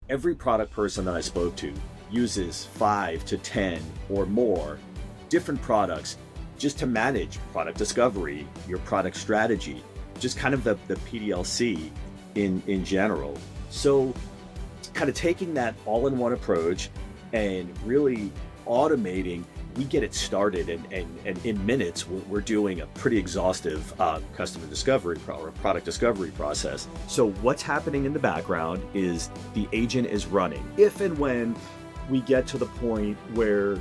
every product person that I spoke to uses 5 to 10 or more different products just to manage product discovery, your product strategy, just kind of the PDLC in general. So kind of taking that all-in-one approach and really automating, we get it started, and in minutes we're doing a pretty exhaustive customer discovery or product discovery process. So what's happening in the background is the agent is running. If and when we get to the point where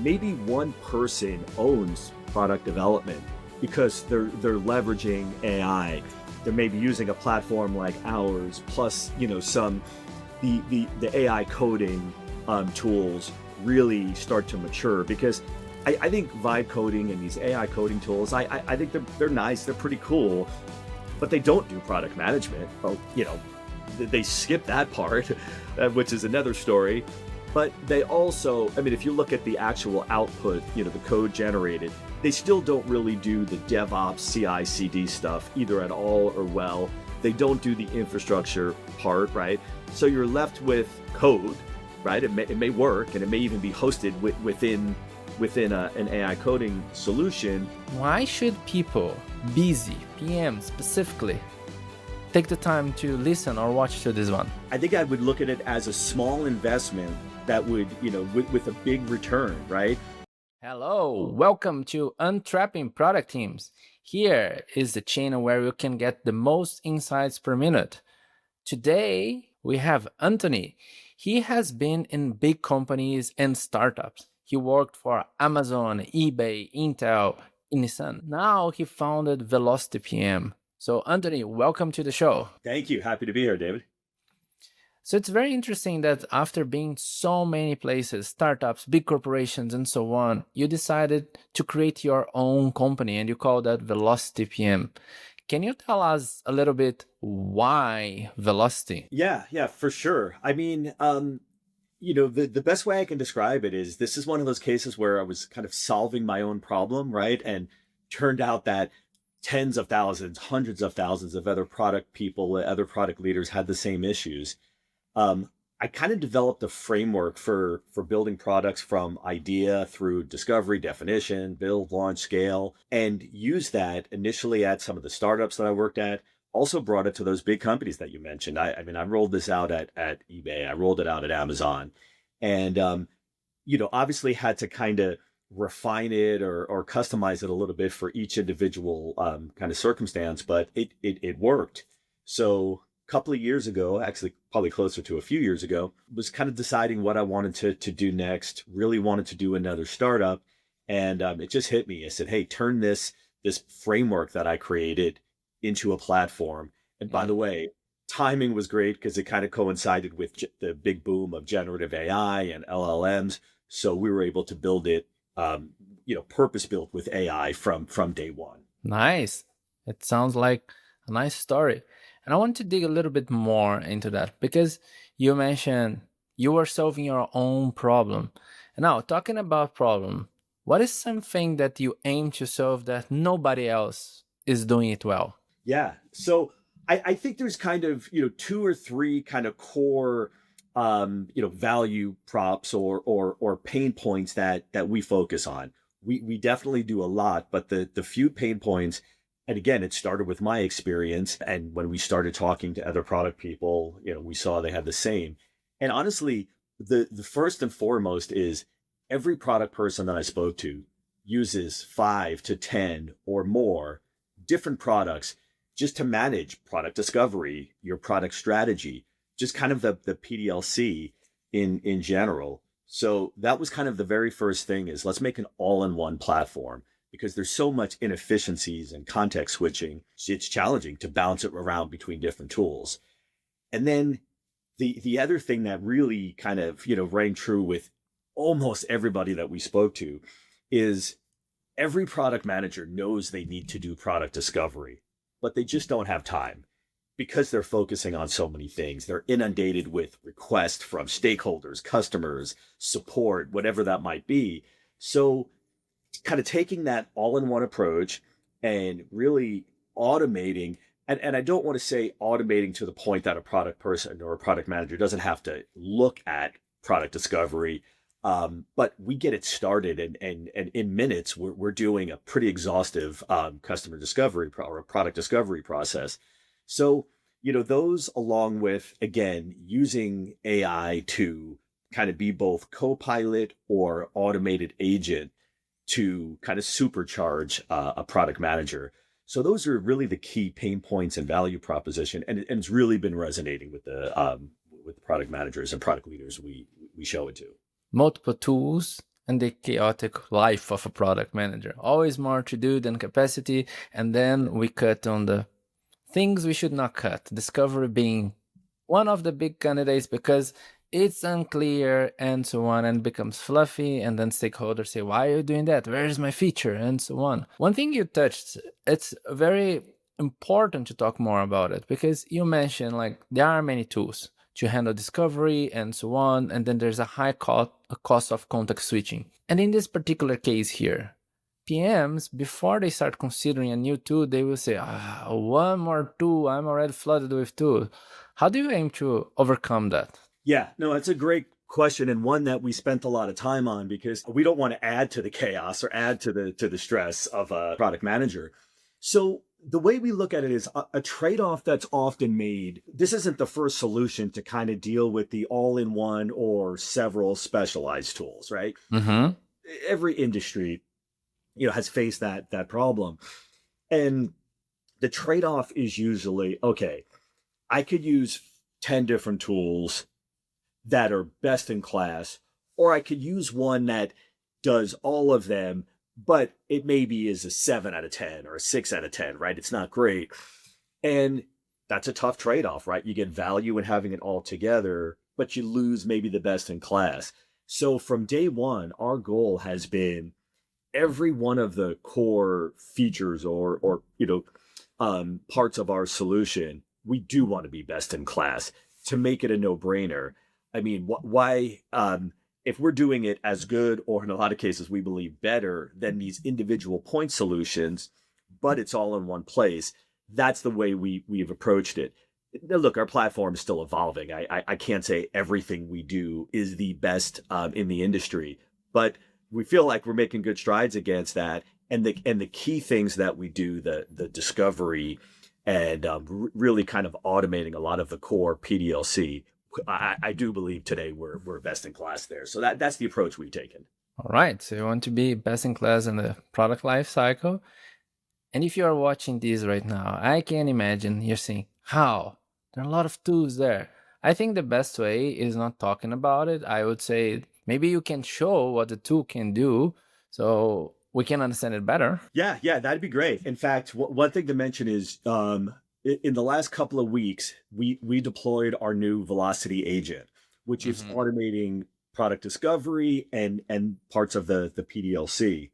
maybe one person owns product development because they're leveraging AI, they're maybe using a platform like ours, plus some the AI coding tools really start to mature, because I think vibe coding and these AI coding tools, I think they're nice, they're pretty cool, but they don't do product management. Oh, they skip that part, which is another story. But they also, if you look at the actual output, the code generated, they still don't really do the DevOps CI/CD stuff either at all or well. They don't do the infrastructure part, right? So you're left with code, right? It may work, and it may even be hosted within an AI coding solution. Why should people, busy PM specifically, take the time to listen or watch to this one? I think I would look at it as a small investment that would, with a big return, right? Hello, welcome to Untrapping Product Teams. Here is the channel where you can get the most insights per minute. Today, we have Anthony. He has been in big companies and startups. He worked for Amazon, eBay, Intel, Nissan. Now he founded Velocity PM. So Anthony, welcome to the show. Thank you. Happy to be here, David. So it's very interesting that after being so many places, startups, big corporations, and so on, you decided to create your own company, and you call that Velocity PM. Can you tell us a little bit why Velocity? Yeah, for sure. The best way I can describe it is, this is one of those cases where I was kind of solving my own problem, right? And turned out that tens of thousands, hundreds of thousands of other product people, other product leaders had the same issues. I kind of developed a framework for building products from idea through discovery, definition, build, launch, scale, and use that initially at some of the startups that I worked at. Also brought it to those big companies that you mentioned. I rolled this out at eBay. I rolled it out at Amazon, and obviously had to kind of refine it or customize it a little bit for each individual kind of circumstance, but it worked. So couple of years ago, actually probably closer to a few years ago, was kind of deciding what I wanted to do next, really wanted to do another startup. And it just hit me. I said, hey, turn this framework that I created into a platform. And by the way, timing was great because it kind of coincided with the big boom of generative AI and LLMs. So we were able to build it, purpose built with AI from day one. Nice. It sounds like a nice story. And I want to dig a little bit more into that, because you mentioned you were solving your own problem. And now, talking about problem, what is something that you aim to solve that nobody else is doing it well? Yeah. So I think there's kind of, two or three kind of core, value props or pain points that we focus on. We definitely do a lot, but the few pain points, and again, it started with my experience. And when we started talking to other product people, we saw they had the same. And honestly, the first and foremost is, every product person that I spoke to uses 5 to 10 or more different products just to manage product discovery, your product strategy, just kind of the PDLC in general. So that was kind of the very first thing, is let's make an all-in-one platform, because there's so much inefficiencies and context switching. It's challenging to bounce it around between different tools. And then the other thing that really kind of, rang true with almost everybody that we spoke to is, every product manager knows they need to do product discovery, but they just don't have time because they're focusing on so many things. They're inundated with requests from stakeholders, customers, support, whatever that might be. So kind of taking that all-in-one approach and really automating, and I don't want to say automating to the point that a product person or a product manager doesn't have to look at product discovery. But we get it started, and in minutes, we're doing a pretty exhaustive customer discovery or a product discovery process. So, those along with, again, using AI to kind of be both co-pilot or automated agent to kind of supercharge a product manager. So those are really the key pain points and value proposition, and it's really been resonating with the product managers and product leaders we show it to. Multiple tools and the chaotic life of a product manager. Always more to do than capacity, and then we cut on the things we should not cut. Discovery being one of the big candidates because it's unclear and so on, and becomes fluffy, and then stakeholders say, why are you doing that? Where is my feature? And so on. One thing you touched, it's very important to talk more about it, because you mentioned like there are many tools to handle discovery and so on, and then there's a high cost of context switching. And in this particular case here, PMs, before they start considering a new tool, they will say, one more tool, I'm already flooded with tools. How do you aim to overcome that? Yeah, no, it's a great question, and one that we spent a lot of time on, because we don't want to add to the chaos or add to the stress of a product manager. So the way we look at it is a trade-off that's often made. This isn't the first solution to kind of deal with the all-in-one or several specialized tools, right? Mm-hmm. Every industry, has faced that problem. And the trade-off is usually, okay, I could use 10 different tools that are best in class, or I could use one that does all of them, but it maybe is a 7 out of 10 or a 6 out of 10, right? It's not great. And that's a tough trade-off, right? You get value in having it all together, but you lose maybe the best in class. So from day one, our goal has been every one of the core features or parts of our solution, we do want to be best in class to make it a no-brainer. I mean, why, if we're doing it as good, or in a lot of cases, we believe better than these individual point solutions, but it's all in one place, that's the way we've approached it. Now, look, our platform is still evolving. I can't say everything we do is the best in the industry, but we feel like we're making good strides against that. And the key things that we do, the discovery and really kind of automating a lot of the core PDLC, I do believe today we're best in class there. So that's the approach we've taken. All right. So you want to be best in class in the product life cycle. And if you are watching this right now, I can imagine you're saying, how? There are a lot of tools there. I think the best way is not talking about it. I would say maybe you can show what the tool can do so we can understand it better. Yeah, that'd be great. In fact, one thing to mention is in the last couple of weeks, we deployed our new Velocity agent, which is automating product discovery and parts of the PDLC.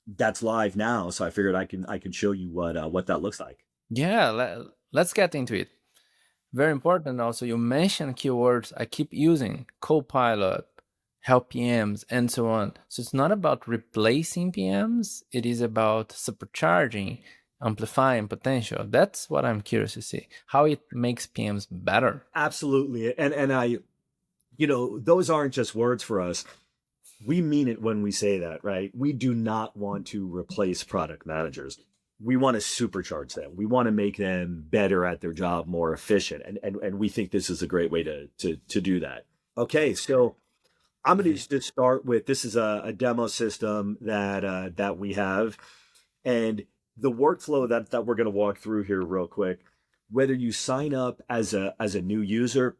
That's live now, so I figured I can show you what that looks like. Yeah, let's get into it. Very important also, you mentioned keywords I keep using: co-pilot, help PMs, and so on. So it's not about replacing PMs, it is about supercharging, amplifying potential. That's what I'm curious to see, how it makes PMs better. Absolutely. And I, those aren't just words for us. We mean it when we say that, right? We do not want to replace product managers. We want to supercharge them. We want to make them better at their job, more efficient. And we think this is a great way to do that. Okay, so I'm going to just start with, this is a demo system that we have. And the workflow that we're going to walk through here real quick, whether you sign up as a new user,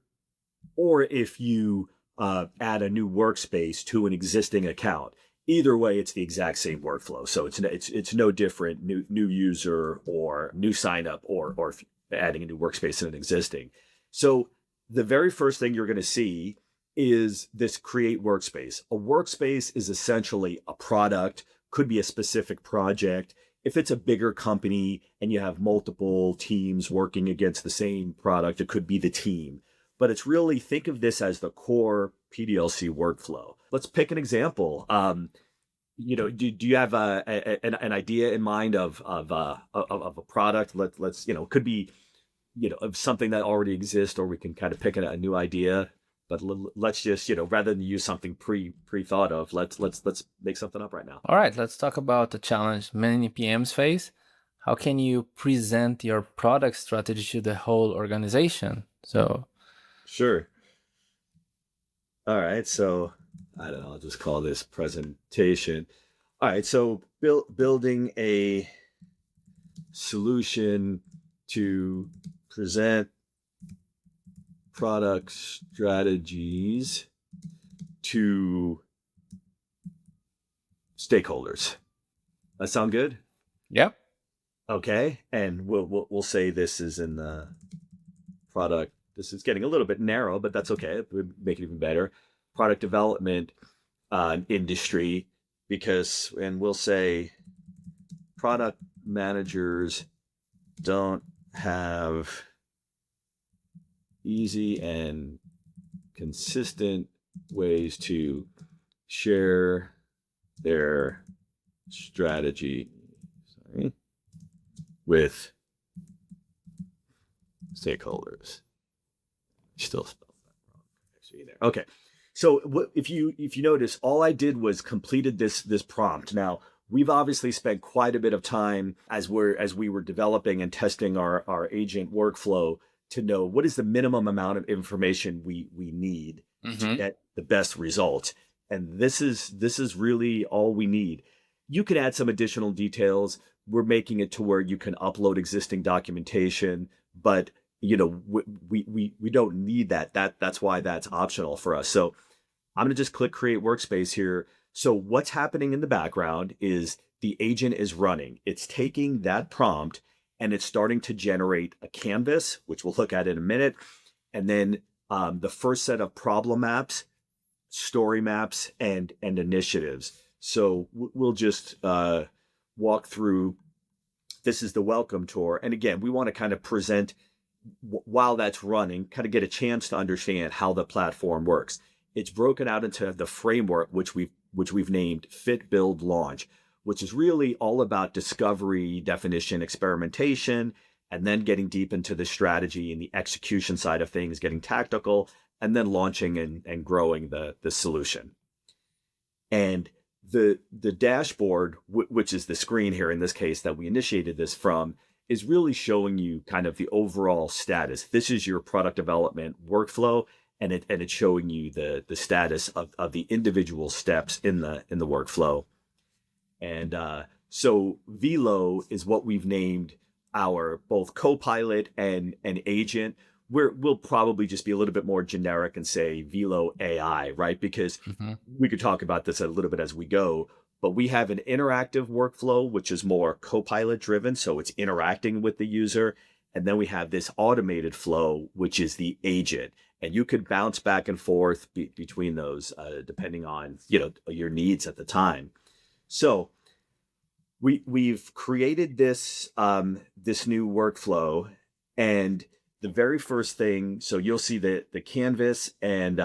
or if you add a new workspace to an existing account, either way, it's the exact same workflow. So it's no different, new user or new sign up, or adding a new workspace in an existing. So the very first thing you're going to see is this create workspace. A workspace is essentially a product, could be a specific project. If it's a bigger company and you have multiple teams working against the same product, it could be the team. But it's really, think of this as the core PDLC workflow. Let's pick an example. do you have an idea in mind of a product? Let's could be of something that already exists, or we can kind of pick a new idea. But let's just rather than use something pre thought of, let's make something up right now. All right, let's talk about the challenge many PMs face. How can you present your product strategy to the whole organization? So, Sure. All right. So I don't know. I'll just call this presentation. All right. So building a solution to present product strategies to stakeholders. That sound good? yep. Okay. And we'll say this is in the product. This is getting a little bit narrow, but that's okay. We'll make it even better. Product development industry, and we'll say product managers don't have easy and consistent ways to share their strategy with stakeholders. Still spelled that wrong. Actually, there. Okay. So if you notice, all I did was completed this prompt. Now we've obviously spent quite a bit of time as we were developing and testing our agent workflow to know what is the minimum amount of information we need to get the best results. And this is really all we need. You can add some additional details. We're making it to where you can upload existing documentation, but we don't need that. That's why that's optional for us. So I'm going to just click create workspace here. So what's happening in the background is the agent is running. It's taking that prompt and it's starting to generate a canvas, which we'll look at in a minute. And then the first set of problem maps, story maps, and initiatives. So we'll just walk through. This is the welcome tour. And again, we want to kind of present while that's running, kind of get a chance to understand how the platform works. It's broken out into the framework, which we've named Fit, Build, Launch, which is really all about discovery, definition, experimentation, and then getting deep into the strategy and the execution side of things, getting tactical, and then launching and growing the solution. And the dashboard, which is the screen here in this case that we initiated this from, is really showing you kind of the overall status. This is your product development workflow, and it's showing you the status of the individual steps in the workflow. And so Velo is what we've named our both co-pilot and agent. We'll probably just be a little bit more generic and say Velo AI, right? Because we could talk about this a little bit as we go. But we have an interactive workflow, which is more co-pilot driven. So it's interacting with the user. And then we have this automated flow, which is the agent. And you could bounce back and forth between those depending on your needs at the time. So we've created this this new workflow, and the very first thing. So you'll see the canvas, and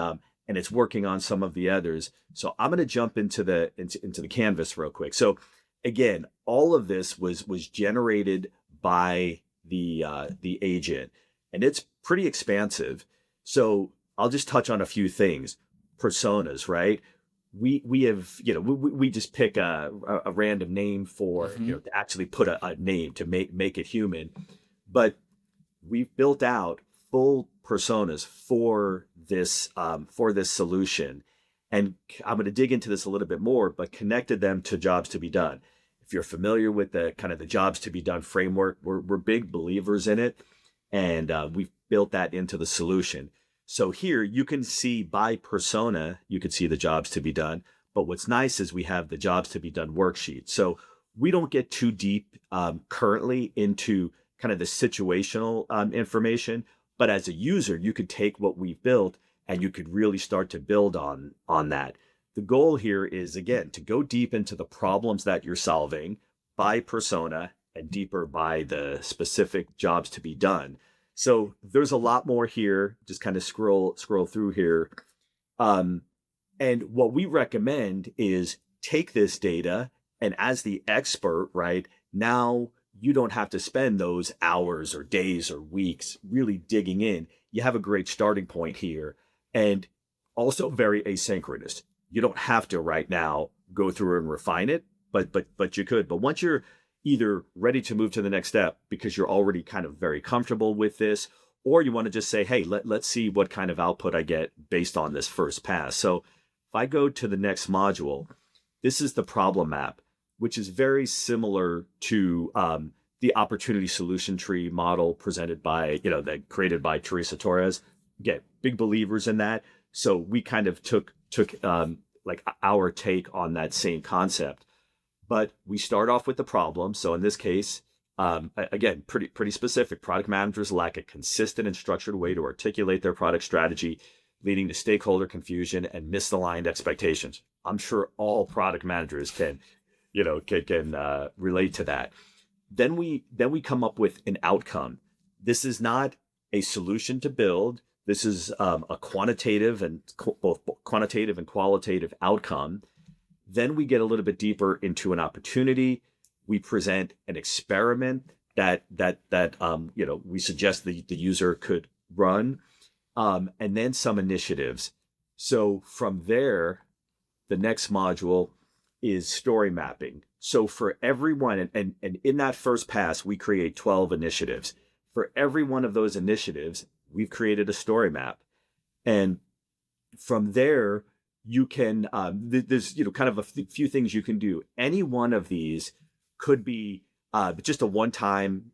it's working on some of the others. So I'm going to jump into the canvas real quick. So again, all of this was generated by the agent, and it's pretty expansive. So I'll just touch on a few things. Personas, right? We have we just pick a random name for to actually put a name to make it human, but we've built out full personas for this solution. And I'm going to dig into this a little bit more, but connected them to jobs to be done. If you're familiar with the kind of the jobs to be done framework, we're big believers in it, and we've built that into the solution. So here you can see by persona, you can see the jobs to be done. But what's nice is we have the jobs to be done worksheet. So we don't get too deep currently into kind of the situational information. But as a user, you could take what we've built and you could really start to build on that. The goal here is, again, to go deep into the problems that you're solving by persona and deeper by the specific jobs to be done. So there's a lot more here. Just kind of scroll through here. And what we recommend is take this data, and as the expert, right, now you don't have to spend those hours or days or weeks really digging in. You have a great starting point here, and also very asynchronous. You don't have to right now go through and refine it, but you could. But once you're either ready to move to the next step because you're already kind of very comfortable with this, or you want to just say, hey, let's see what kind of output I get based on this first pass. So if I go to the next module, this is the problem map, which is very similar to the opportunity solution tree model presented by, that created by Teresa Torres. Again, big believers in that. So we kind of took like our take on that same concept. But we start off with the problem. So in this case, again, pretty specific. Product managers lack a consistent and structured way to articulate their product strategy, leading to stakeholder confusion and misaligned expectations. I'm sure all product managers can relate to that. Then we come up with an outcome. This is not a solution to build. This is a quantitative and both quantitative and qualitative outcome. Then we get a little bit deeper into an opportunity. We present an experiment that we suggest the user could run, and then some initiatives. So from there, the next module is story mapping. So for everyone, and in that first pass, we create 12 initiatives. For every one of those initiatives, we've created a story map. And from there, you can, there's kind of a few things you can do. Any one of these could be just a one-time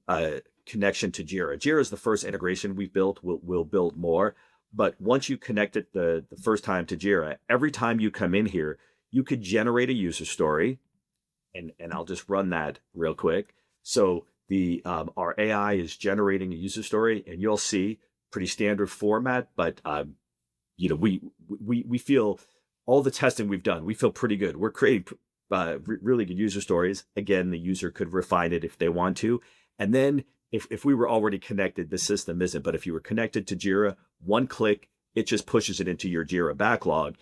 connection to Jira. Jira is the first integration we've built. We'll build more. But once you connect it the first time to Jira, every time you come in here, you could generate a user story. And I'll just run that real quick. So our AI is generating a user story, and you'll see pretty standard format, but we feel all the testing we've done, we feel pretty good. We're creating really good user stories. Again, the user could refine it if they want to. And then if we were already connected, the system isn't, but if you were connected to Jira, one click, it just pushes it into your Jira backlog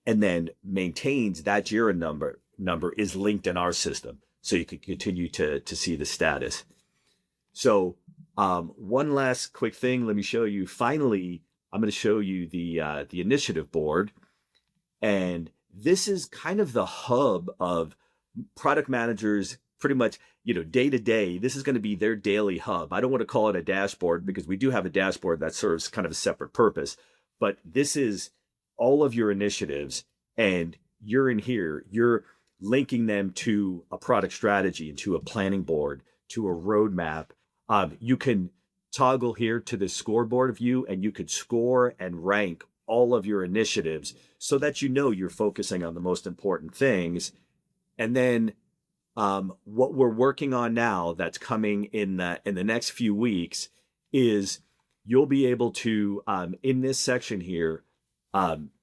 and then maintains that Jira number is linked in our system. So you can continue to see the status. So one last quick thing, let me show you. Finally, I'm going to show you the initiative board. And this is kind of the hub of product managers pretty much, day to day. This is going to be their daily hub. I don't want to call it a dashboard because we do have a dashboard that serves kind of a separate purpose. But this is all of your initiatives, and you're in here. You're linking them to a product strategy and to a planning board, to a roadmap. You can toggle here to the scoreboard view, and you could score and rank all of your initiatives so that you're focusing on the most important things. And then what we're working on now that's coming in the next few weeks is you'll be able to, in this section here,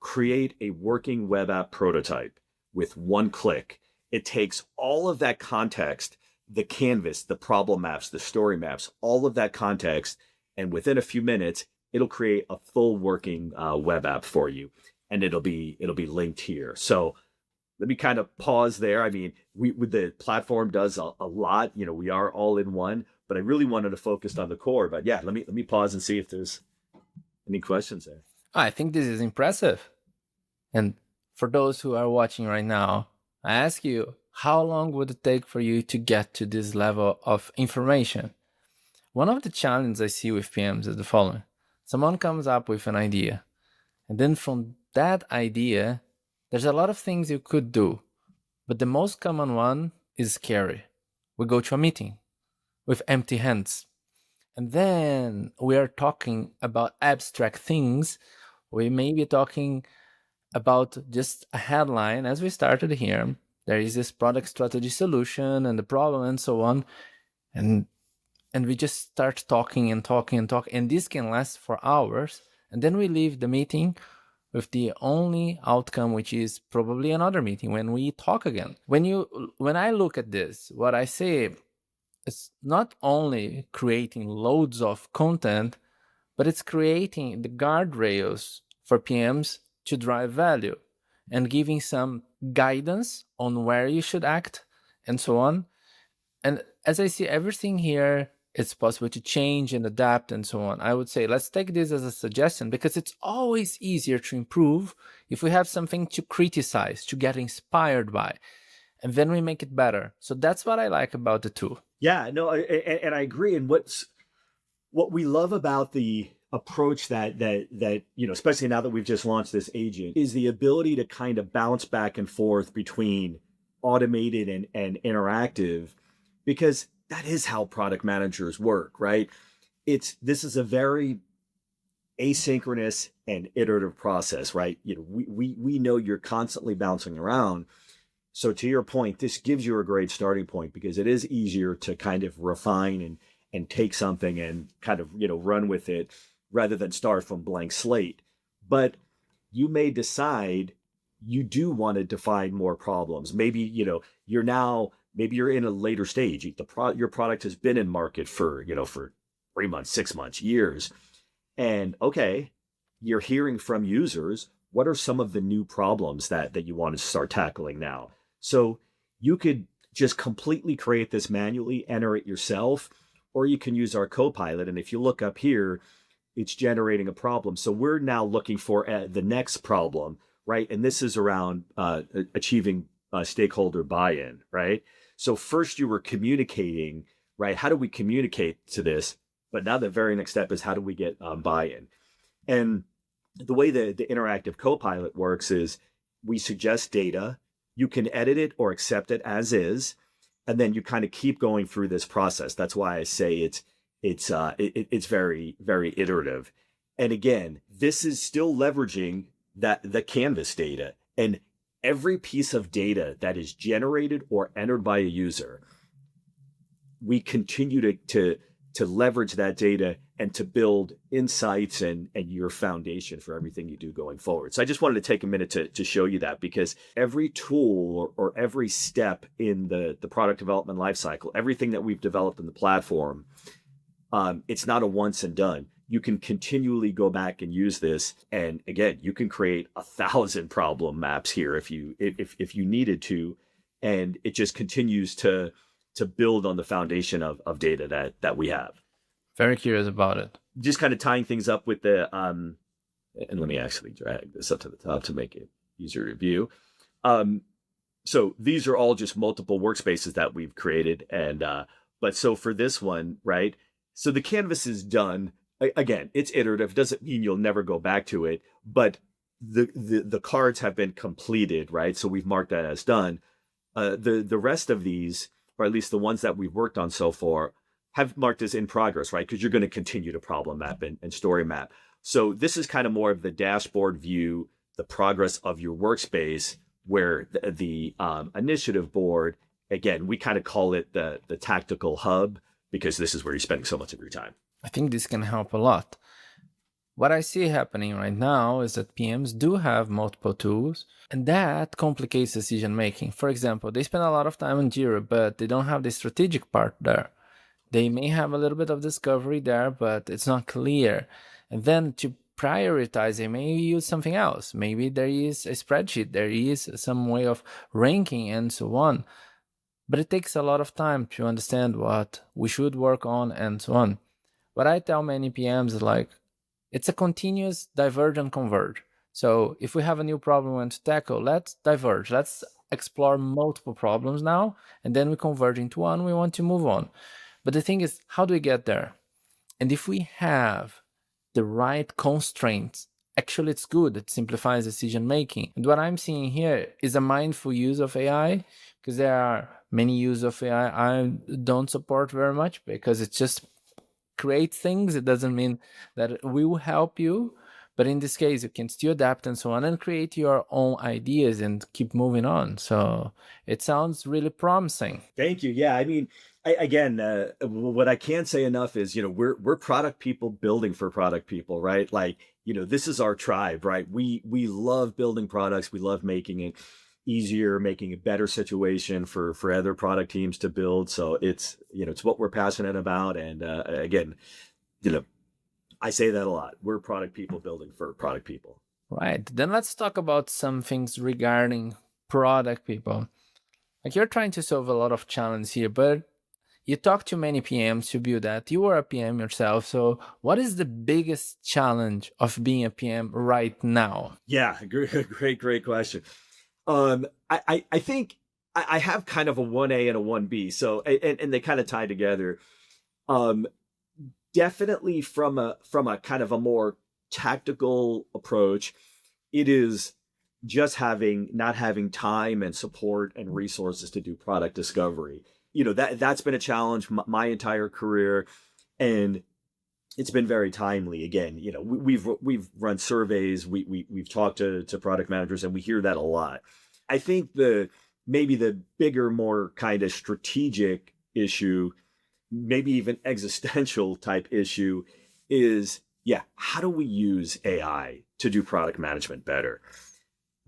create a working web app prototype with one click. It takes all of that context, the canvas, the problem maps, the story maps, all of that context, and within a few minutes, it'll create a full working web app for you, and it'll be linked here. So let me kind of pause there. I mean, the platform does a lot. We are all in one, but I really wanted to focus on the core. But yeah, let me pause and see if there's any questions there. I think this is impressive. And for those who are watching right now, I ask you, how long would it take for you to get to this level of information? One of the challenges I see with PMs is the following. Someone comes up with an idea, and then from that idea, there's a lot of things you could do, but the most common one is scary. We go to a meeting with empty hands, and then we are talking about abstract things. We may be talking about just a headline, as we started here. There is this product strategy solution and the problem and so on, and we just start talking, and this can last for hours, and then we leave the meeting with the only outcome, which is probably another meeting when we talk again. When I look at this, what I say is not only creating loads of content, but it's creating the guardrails for PMs to drive value. and giving some guidance on where you should act and so on. And as I see everything here, it's possible to change and adapt and so on. I would say let's take this as a suggestion, because it's always easier to improve if we have something to criticize, to get inspired by, and then we make it better. So that's what I like about the tool. Yeah, no, and I agree. And what we love about the approach that especially now that we've just launched this agent, is the ability to kind of bounce back and forth between automated and interactive, because that is how product managers work, right? This is a very asynchronous and iterative process, right? We know you're constantly bouncing around. So to your point, this gives you a great starting point, because it is easier to kind of refine and take something and kind of, run with it rather than start from blank slate. But you may decide you do want to define more problems. Maybe, maybe you're in a later stage. Your product has been in market for 3 months, 6 months, years. And okay, you're hearing from users, what are some of the new problems that you want to start tackling now? So you could just completely create this manually, enter it yourself, or you can use our Copilot. And if you look up here, it's generating a problem. So we're now looking for the next problem, right? And this is around achieving stakeholder buy-in, right? So first you were communicating, right? How do we communicate to this? But now the very next step is how do we get buy-in? And the way the interactive Copilot works is we suggest data, you can edit it or accept it as is, and then you kind of keep going through this process. That's why I say it's very, very iterative. And again, this is still leveraging the Canvas data, and every piece of data that is generated or entered by a user, we continue to leverage that data and to build insights and your foundation for everything you do going forward. So I just wanted to take a minute to show you that, because every tool or every step in the product development lifecycle, everything that we've developed in the platform, it's not a once and done. You can continually go back and use this. And again, you can create 1,000 problem maps here if you needed to. And it just continues to build on the foundation of data that we have. Very curious about it. Just kind of tying things up with the, and let me actually drag this up to the top to make it easier to view. So these are all just multiple workspaces that we've created. And, but so for this one, right? So the canvas is done. Again, it's iterative. Doesn't mean you'll never go back to it, but the cards have been completed, right? So we've marked that as done. The rest of these, or at least the ones that we've worked on so far, have marked as in progress, right? Because you're going to continue to problem map and story map. So this is kind of more of the dashboard view, the progress of your workspace, where the initiative board, again, we kind of call it the tactical hub, because this is where you're spending so much of your time. I think this can help a lot. What I see happening right now is that PMs do have multiple tools, and that complicates decision making. For example, they spend a lot of time on Jira, but they don't have the strategic part there. They may have a little bit of discovery there, but it's not clear. And then to prioritize, they may use something else. Maybe there is a spreadsheet, there is some way of ranking and so on. But it takes a lot of time to understand what we should work on and so on. What I tell many PMs is like, it's a continuous diverge and converge. So if we have a new problem we want to tackle, let's diverge. Let's explore multiple problems now, and then we converge into one we want to move on. But the thing is, how do we get there? And if we have the right constraints, actually it's good. It simplifies decision making. And what I'm seeing here is a mindful use of AI, because there are many uses of AI I don't support very much, because it just creates things. It doesn't mean that it will help you. But in this case, you can still adapt and so on and create your own ideas and keep moving on. So it sounds really promising. Thank you. Yeah, I mean, what I can't say enough is, we're product people building for product people, right? Like, this is our tribe, right? We love building products. We love making it easier, making a better situation for other product teams to build. So it's what we're passionate about. And again, I say that a lot. We're product people building for product people. Right. Then let's talk about some things regarding product people. Like you're trying to solve a lot of challenges here, but you talk to many PMs to build that. You are a PM yourself. So what is the biggest challenge of being a PM right now? Yeah, great question. I think I have kind of a 1A and a 1B. So and they kind of tie together. Um, Definitely from a kind of a more tactical approach, it is just not having time and support and resources to do product discovery. That's been a challenge my entire career, and it's been very timely. Again, we've run surveys, we've talked to product managers, and we hear that a lot. I think the maybe the bigger, more kind of strategic issue, maybe even existential type issue, is yeah, how do we use AI to do product management better?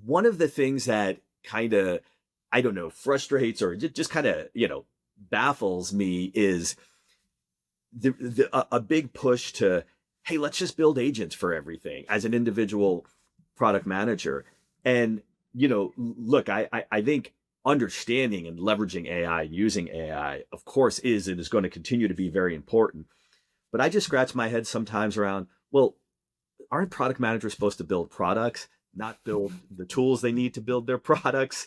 One of the things that kind of, I don't know, frustrates or just kind of, baffles me is a big push to, hey, let's just build agents for everything as an individual product manager. And, look, I think understanding and leveraging AI, using AI, of course, is and is going to continue to be very important. But I just scratch my head sometimes around, well, aren't product managers supposed to build products, not build the tools they need to build their products?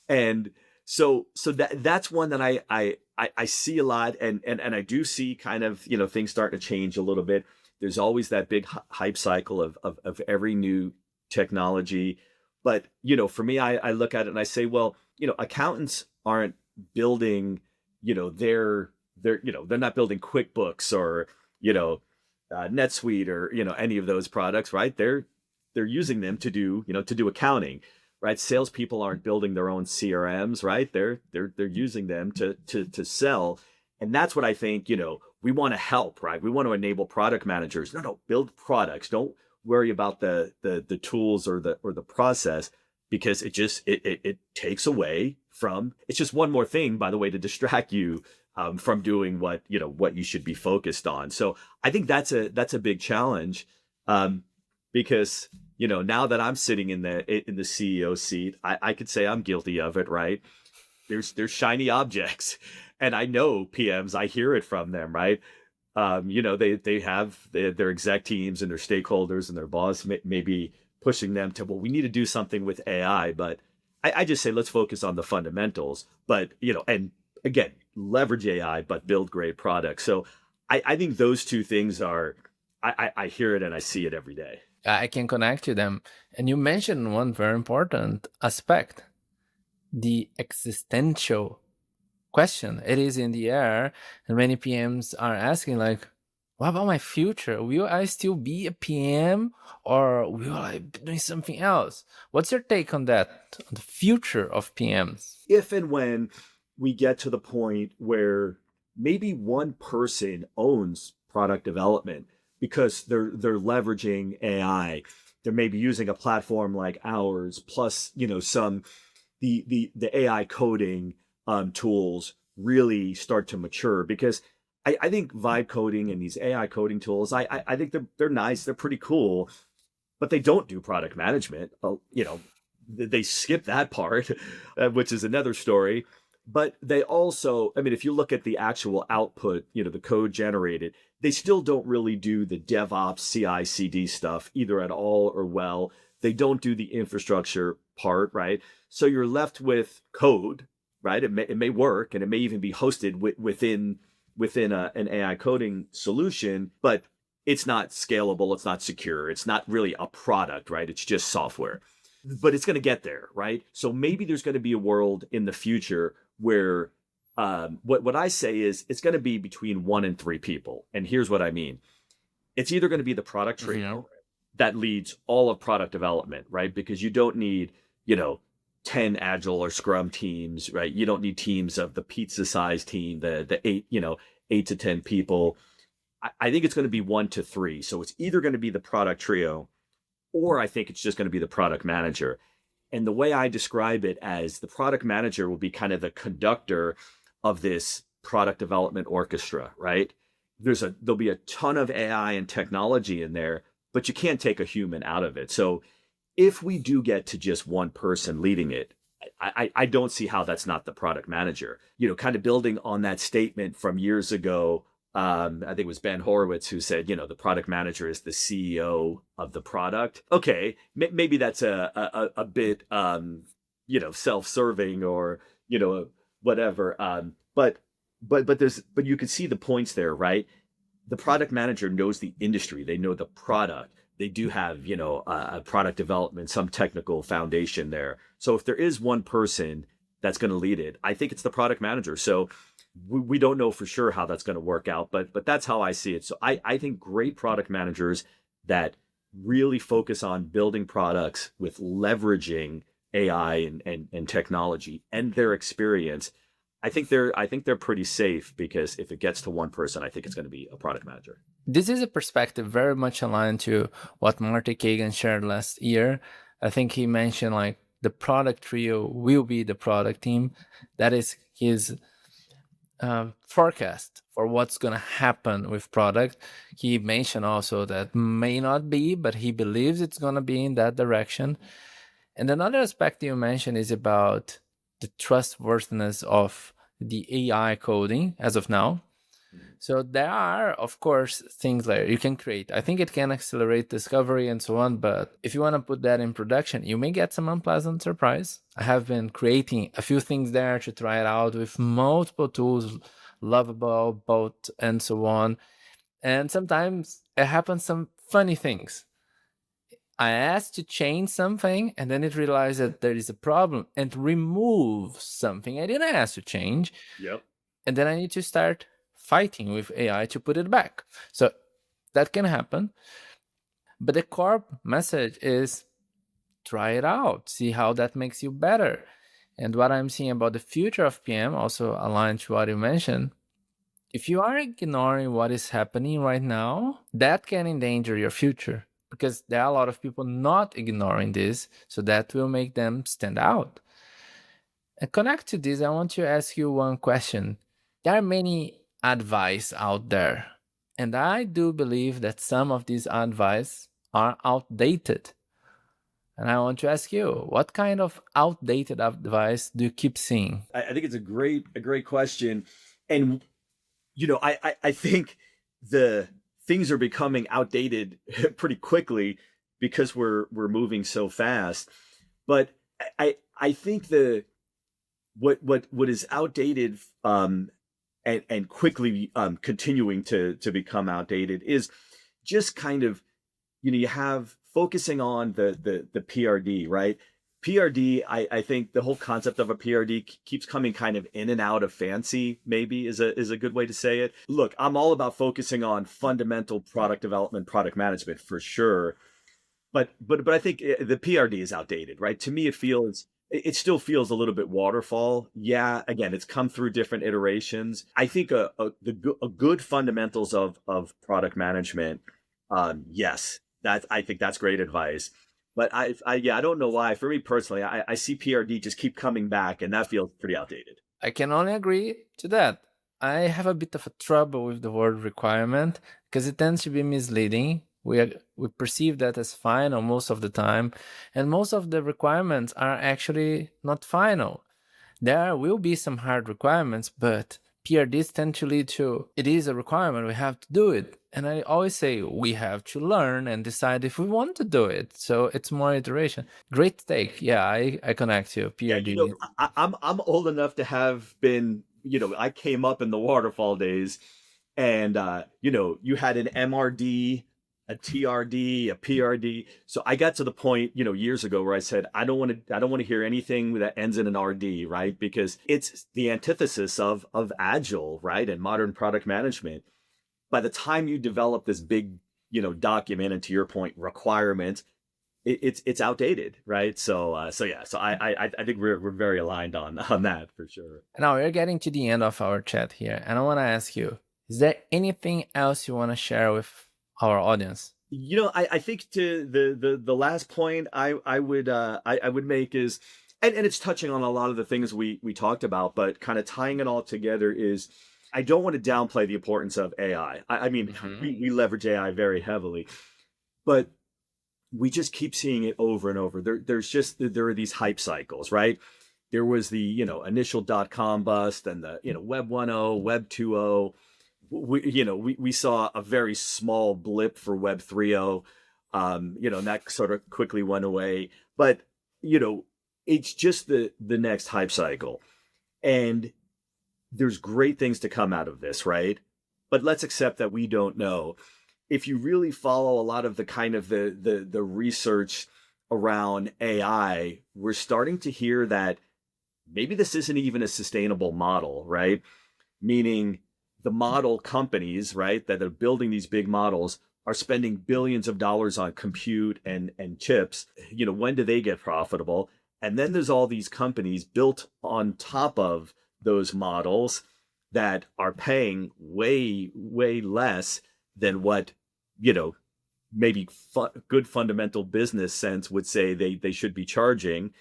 And so that's one that I see a lot, and I do see kind of things starting to change a little bit. There's always that big hype cycle of every new technology, but for me, I look at it and I say, well, accountants aren't building, they're not building QuickBooks or NetSuite or any of those products, right? They're using them to do accounting, right? Salespeople aren't building their own CRMs, right? They're using them to sell, and that's what I think. We want to help, right? We want to enable product managers. No, build products. Don't worry about the tools or the process, because it takes away from. It's just one more thing, by the way, to distract you from doing what you should be focused on. So I think that's a big challenge, because now that I'm sitting in the CEO seat, I could say I'm guilty of it, right? There's shiny objects, and I know PMs. I hear it from them, right? They have their exec teams and their stakeholders and their boss maybe pushing them to, well, we need to do something with AI, but I just say let's focus on the fundamentals. But and again, leverage AI, but build great products. So I think those two things are. I hear it and I see it every day. I can connect to them. And you mentioned one very important aspect, the existential question. It is in the air, and many PMs are asking, like, what about my future? Will I still be a PM, or will I be doing something else? What's your take on that, on the future of PMs? If and when we get to the point where maybe one person owns product development because they're leveraging AI, they're maybe using a platform like ours, plus some the AI coding tools really start to mature, because I think vibe coding and these AI coding tools, I think they're nice, they're pretty cool, but they don't do product management. They skip that part, which is another story. But they also, I mean, if you look at the actual output, the code generated, they still don't really do the DevOps CI/CD stuff either at all or well. They don't do the infrastructure part, right? So you're left with code, right? It may work, and it may even be hosted within an AI coding solution, but it's not scalable, it's not secure, it's not really a product, right? It's just software. But it's going to get there, right? So maybe there's going to be a world in the future where what I say is it's going to be between 1 and 3 people. And here's what I mean. It's either going to be the product trio that leads all of product development, right? Because you don't need, 10 agile or scrum teams, right? You don't need teams of the pizza size team, the 8 to 10 people. I think it's going to be 1 to 3. So it's either going to be the product trio, or I think it's just going to be the product manager. And the way I describe it, as the product manager will be kind of the conductor of this product development orchestra, right? There'll be a ton of AI and technology in there, but you can't take a human out of it. So if we do get to just one person leading it, I don't see how that's not the product manager. Kind of building on that statement from years ago. I think it was Ben Horowitz who said, the product manager is the CEO of the product. Okay, maybe that's a bit, self-serving or whatever. But you can see the points there, right? The product manager knows the industry. They know the product. They do have, a product development, some technical foundation there. So if there is one person that's going to lead it, I think it's the product manager. So we don't know for sure how that's going to work out, but that's how I see it. So I think great product managers that really focus on building products with leveraging AI and technology and their experience. I think they're pretty safe, because if it gets to one person, I think it's going to be a product manager. This is a perspective very much aligned to what Marty Kagan shared last year. I think he mentioned like the product trio will be the product team. That is his forecast for what's going to happen with product. He mentioned also that may not be, but he believes it's going to be in that direction. And another aspect you mentioned is about the trustworthiness of the AI coding as of now. So there are, of course, things like you can create. I think it can accelerate discovery and so on. But if you want to put that in production, you may get some unpleasant surprise. I have been creating a few things there to try it out with multiple tools, Lovable, Boat, and so on. And sometimes it happens some funny things. I asked to change something, and then it realized that there is a problem and remove something I didn't ask to change. Yep. And then I need to start fighting with AI to put it back. So that can happen. But the core message is try it out, see how that makes you better. And what I'm seeing about the future of PM also aligns to what you mentioned. If you are ignoring what is happening right now, that can endanger your future, because there are a lot of people not ignoring this, so that will make them stand out. And connect to this, I want to ask you one question. There are many advice out there, and I do believe that some of these advice are outdated. And I want to ask you, what kind of outdated advice do you keep seeing? I think it's a great question. And I think the things are becoming outdated pretty quickly because we're moving so fast. But I think what is outdated and quickly continuing to become outdated is just kind of, you have focusing on the PRD, right? PRD, I think the whole concept of a PRD keeps coming kind of in and out of fancy, maybe is a good way to say it. Look, I'm all about focusing on fundamental product development, product management for sure. But I think the PRD is outdated, right? To me, it still feels a little bit waterfall. Yeah, again, it's come through different iterations. I think a good fundamentals of product management, yes, I think that's great advice. But I don't know why. For me personally, I see PRD just keep coming back, and that feels pretty outdated. I can only agree to that. I have a bit of a trouble with the word requirement because it tends to be misleading. We perceive that as final most of the time, and most of the requirements are actually not final. There will be some hard requirements, but PRDs tend to lead to it is a requirement, we have to do it. And I always say we have to learn and decide if we want to do it. So it's more iteration. Great take. Yeah, I connect you. PRD. Yeah, I'm old enough to have been, I came up in the waterfall days, and you had an MRD, a TRD, a PRD. So I got to the point, years ago where I said, I don't want to hear anything that ends in an RD, right? Because it's the antithesis of agile, right? And modern product management. By the time you develop this big, document, and to your point, requirement, it's outdated, right? So I think we're very aligned on that for sure. Now we're getting to the end of our chat here, and I want to ask you, is there anything else you want to share with our audience? I think to the last point I would make is, and it's touching on a lot of the things we talked about, but kind of tying it all together is, I don't want to downplay the importance of AI. I mean, we leverage AI very heavily, but we just keep seeing it over and over. There are these hype cycles, right? There was the initial .com bust and the Web 1.0, Web 2.0. We saw a very small blip for Web 3.0, and that sort of quickly went away. But it's just the next hype cycle, and there's great things to come out of this, right? But let's accept that we don't know. If you really follow a lot of the kind of the research around AI, we're starting to hear that maybe this isn't even a sustainable model, right? Meaning the model companies, right, that are building these big models are spending billions of dollars on compute and chips. When do they get profitable? And then there's all these companies built on top of those models that are paying way, way less than what, maybe good fundamental business sense would say they should be charging,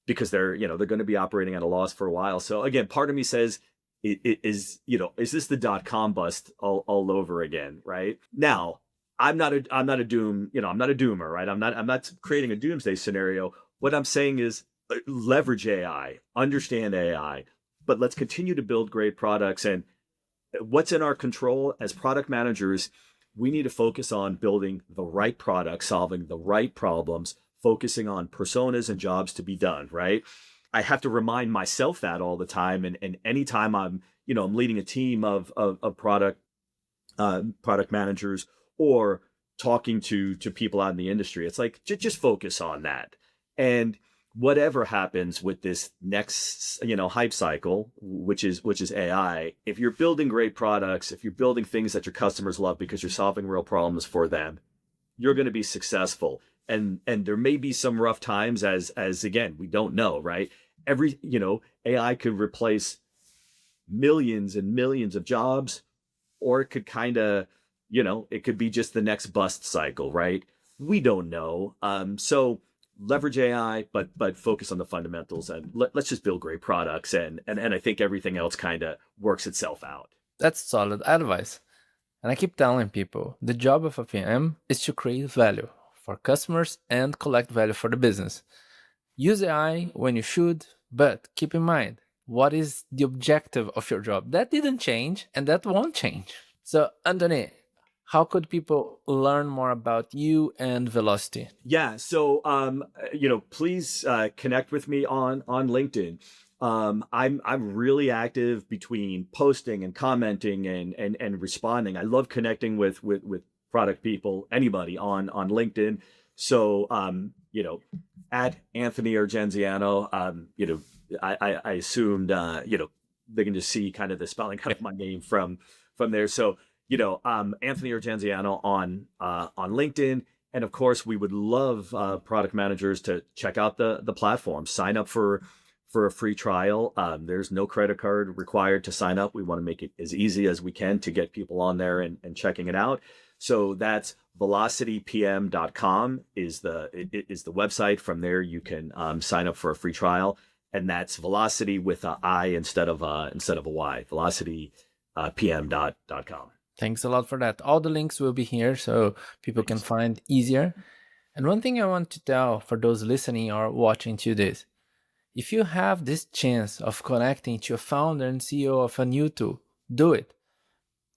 because they're going to be operating at a loss for a while. So again, part of me says, is this the .com bust all over again, right? Now, I'm not a doom, I'm not a doomer, right? I'm not creating a doomsday scenario. What I'm saying is leverage AI, understand AI, but let's continue to build great products. And what's in our control as product managers, we need to focus on building the right product, solving the right problems, focusing on personas and jobs to be done, right? I have to remind myself that all the time. And anytime I'm leading a team of product managers, or talking to people out in the industry, it's like, just focus on that. And whatever happens with this next hype cycle, which is AI, if you're building great products, if you're building things that your customers love because you're solving real problems for them, you're going to be successful. And there may be some rough times, as again, we don't know, right? AI could replace millions and millions of jobs, or it could kind of, it could be just the next bust cycle, right? We don't know. So leverage AI, but focus on the fundamentals, and let's just build great products, and I think everything else kind of works itself out. That's solid advice. And I keep telling people, the job of a PM is to create value for customers and collect value for the business. Use AI when you should, but keep in mind, what is the objective of your job? That didn't change, and that won't change. So, Anthony, how could people learn more about you and Velocity? Yeah, so please connect with me on LinkedIn. I'm really active between posting and commenting and responding. I love connecting with product people, anybody on LinkedIn. So at Anthony Argenziano, I assumed they can just see kind of the spelling of my name from there. So Anthony Argenziano on LinkedIn. And of course, we would love product managers to check out the platform, sign up for a free trial. There's no credit card required to sign up. We want to make it as easy as we can to get people on there and checking it out. So that's velocitypm.com is the website. From there, you can sign up for a free trial, and that's velocity with an I instead of a Y. velocitypm.com. Thanks a lot for that. All the links will be here so people can find easier. And one thing I want to tell for those listening or watching to this, if you have this chance of connecting to a founder and CEO of a new tool, do it.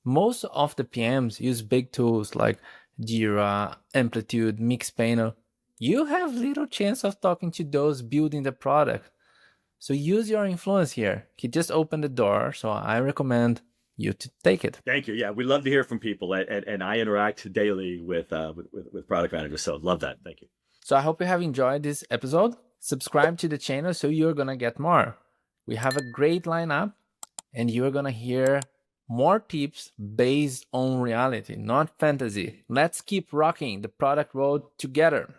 Most of the PMs use big tools like Jira, Amplitude, Mixpanel. You have little chance of talking to those building the product. So use your influence here. He just opened the door, so I recommend you to take it. Thank you. Yeah, we love to hear from people, and I interact daily with product managers, so love that. Thank you. So I hope you have enjoyed this episode. Subscribe to the channel so you're gonna get more. We have a great lineup, and you're gonna hear more tips based on reality, not fantasy. Let's keep rocking the product road together.